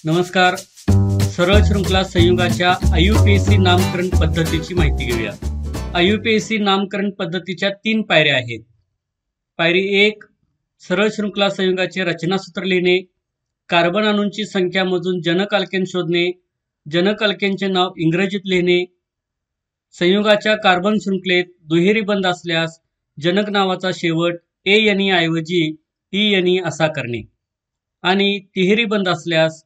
नमस्कार. सरळ शृंखला संयुगाच्या IUPAC नामकरण पद्धतीची माहिती घेऊया. IUPAC नामकरण पद्धतीच्या 3 पायऱ्या आहेत. पायरी 1, सरळ शृंखला संयुगाचे रचनासूत्र लिहिणे, कार्बन अणूंची संख्या मोजून जनक अल्केन शोधणे, जनक अल्केनचे नाव इंग्रजीत लिहिणे, संयुगाच्या कार्बन शृंखलेत दुहेरी बंध असल्यास जनक नावाचा शेवट ANE ऐवजी TNE असा करणे आणि तिहेरी बंध असल्यास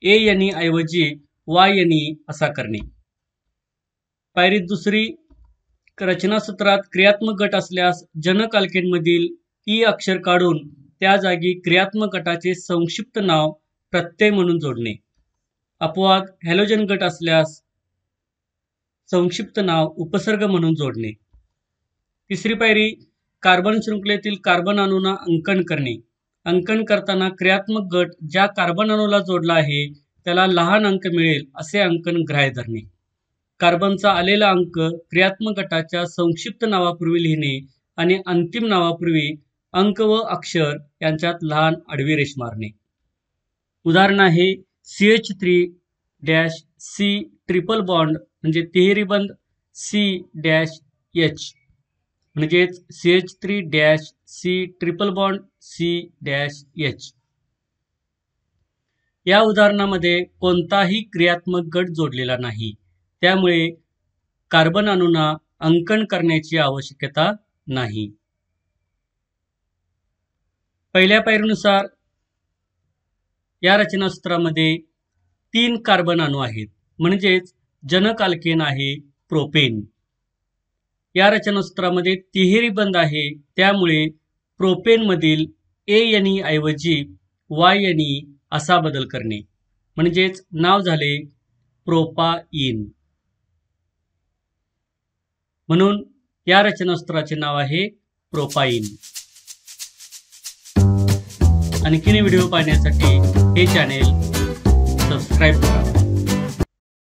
ANE ऐवजी YNE असा करणे. पायरी 2, रचनासूत्रात क्रियात्मक गट असल्यास जनक अल्केनमधील E अक्षर काढून त्या जागी क्रियात्मक गटाचे संक्षिप्त नाव प्रत्यय म्हणून जोडणे. अपवाद हॅलोजन गट असल्यास संक्षिप्त नाव उपसर्ग म्हणून जोडणे. 3 पायरी, कार्बन शृंखलेतील कार्बन अणूंना अंकन करणे. अंकन करताना क्रियात्मक गट ज्या कार्बन अणूला जोडला आहे त्याला लहान अंक मिळेल असे अंकन ग्राह्य धरणे. कार्बनचा आलेला अंक क्रियात्मक गटाच्या संक्षिप्त नावापूर्वी लिहिणे आणि अंतिम नावापूर्वी अंक व अक्षर यांच्यात लहान आडवी रेष मारणे. उदाहरण आहे CH3-C ट्रिपल बॉन्ड म्हणजे तिहेरी बंध C-H म्हणजेच CH3-C ट्रिपल बॉन्ड C-H. या उदाहरणामध्ये कोणताही क्रियात्मक गट जोडलेला नाही, त्यामुळे कार्बन अणूंना अंकन करण्याची आवश्यकता नाही. पहिल्या पायरीनुसार या रचनासूत्रामध्ये 3 कार्बन अणू आहेत, म्हणजेच जनक अल्केन आहे प्रोपेन. या रचनासूत्रामध्ये तिहेरी बंध आहे, त्यामुळे प्रोपेन मधील ANE ऐवजी YNE असा बदल करणे, म्हणजेच नाव झाले प्रोपाइन. म्हणून या रचनासूत्राचे नाव आहे प्रोपाइन. आणखीन व्हिडिओ पाहण्यासाठी हे चॅनेल सबस्क्राईब करा.